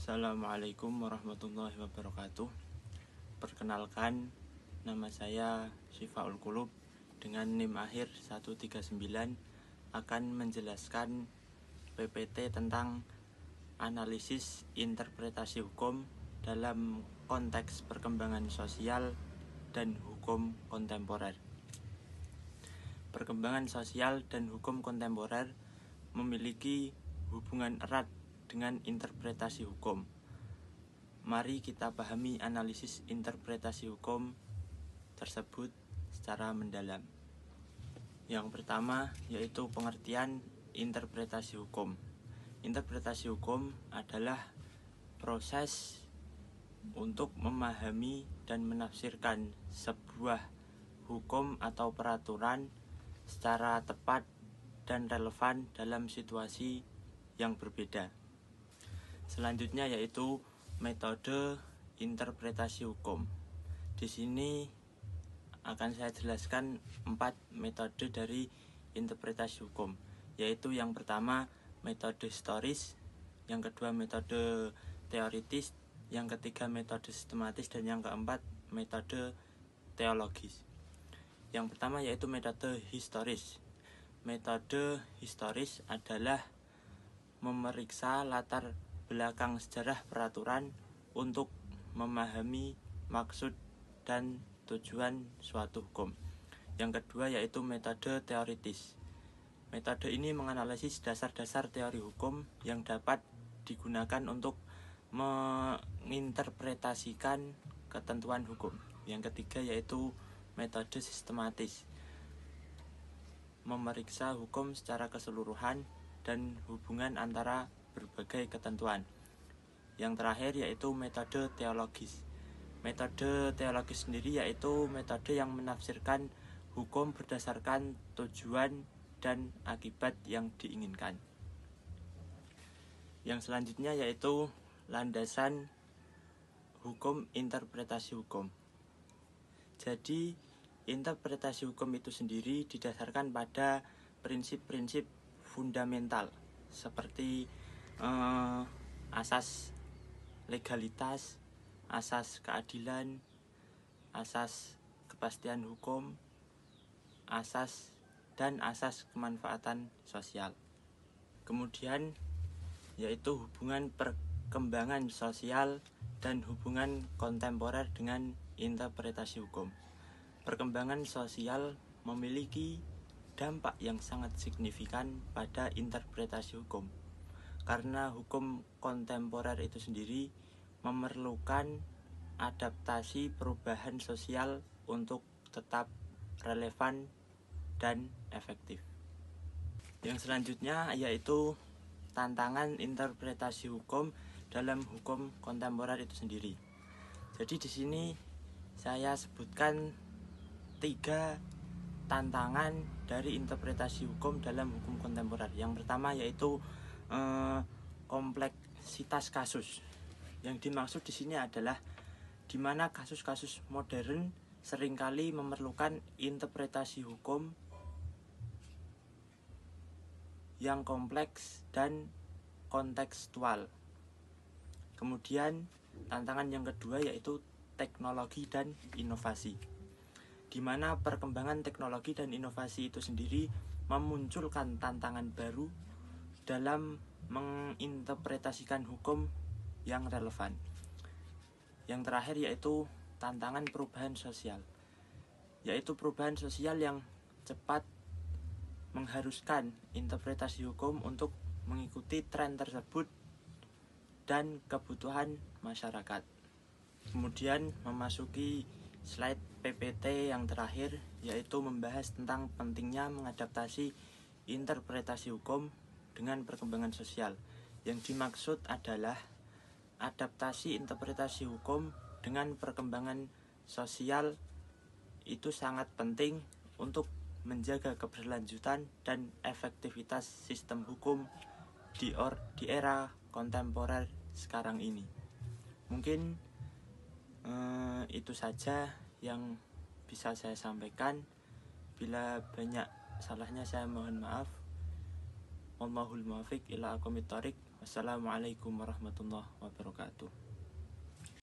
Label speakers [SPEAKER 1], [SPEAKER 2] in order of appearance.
[SPEAKER 1] Assalamualaikum warahmatullahi wabarakatuh. Perkenalkan, nama saya Syifaul Qulub dengan NIM akhir 139 akan menjelaskan PPT tentang analisis interpretasi hukum dalam konteks perkembangan sosial dan hukum kontemporer. Perkembangan sosial dan hukum kontemporer memiliki hubungan erat dengan interpretasi hukum. Mari kita pahami analisis interpretasi hukum tersebut secara mendalam. Yang pertama yaitu pengertian interpretasi hukum. Interpretasi hukum adalah proses untuk memahami dan menafsirkan sebuah hukum atau peraturan secara tepat dan relevan dalam situasi yang berbeda. Selanjutnya yaitu metode interpretasi hukum. Di sini akan saya jelaskan 4 metode dari interpretasi hukum, yaitu yang pertama metode historis, yang kedua metode teoritis, yang ketiga metode sistematis, dan yang keempat metode teologis. Yang pertama yaitu metode historis. Metode historis adalah memeriksa latar belakang sejarah peraturan untuk memahami maksud dan tujuan suatu hukum. Yang kedua yaitu metode teoritis. Metode ini menganalisis dasar-dasar teori hukum yang dapat digunakan untuk menginterpretasikan ketentuan hukum. Yang ketiga yaitu metode sistematis, memeriksa hukum secara keseluruhan dan hubungan antara berbagai ketentuan. Yang terakhir yaitu metode teologis. Metode teologis sendiri yaitu metode yang menafsirkan hukum berdasarkan tujuan dan akibat yang diinginkan. Yang selanjutnya yaitu landasan hukum interpretasi hukum. Jadi interpretasi hukum itu sendiri didasarkan pada prinsip-prinsip fundamental seperti asas legalitas, asas keadilan, asas kepastian hukum, asas dan asas kemanfaatan sosial. Kemudian yaitu hubungan perkembangan sosial dan hubungan kontemporer dengan interpretasi hukum. Perkembangan sosial memiliki dampak yang sangat signifikan pada interpretasi hukum, karena hukum kontemporer itu sendiri memerlukan adaptasi perubahan sosial untuk tetap relevan dan efektif. Yang selanjutnya yaitu tantangan interpretasi hukum dalam hukum kontemporer itu sendiri. Jadi di sini saya sebutkan 3 tantangan dari interpretasi hukum dalam hukum kontemporer. Yang pertama yaitu kompleksitas kasus. Yang dimaksud di sini adalah di mana kasus-kasus modern seringkali memerlukan interpretasi hukum yang kompleks dan kontekstual. Kemudian tantangan yang kedua yaitu teknologi dan inovasi, di mana perkembangan teknologi dan inovasi itu sendiri memunculkan tantangan baru dalam menginterpretasikan hukum yang relevan. Yang terakhir yaitu tantangan perubahan sosial, yaitu perubahan sosial yang cepat mengharuskan interpretasi hukum untuk mengikuti tren tersebut dan kebutuhan masyarakat. Kemudian memasuki slide PPT yang terakhir, yaitu membahas tentang pentingnya mengadaptasi interpretasi hukum dengan perkembangan sosial. Yang dimaksud adalah adaptasi interpretasi hukum dengan perkembangan sosial itu sangat penting untuk menjaga keberlanjutan dan efektivitas sistem hukum di era kontemporer sekarang ini. Mungkin itu saja yang bisa saya sampaikan. Bila banyak salahnya saya mohon maaf. Wallahul muwaffiq ila aqwamit thoriq. Wassalamualaikum warahmatullahi wabarakatuh.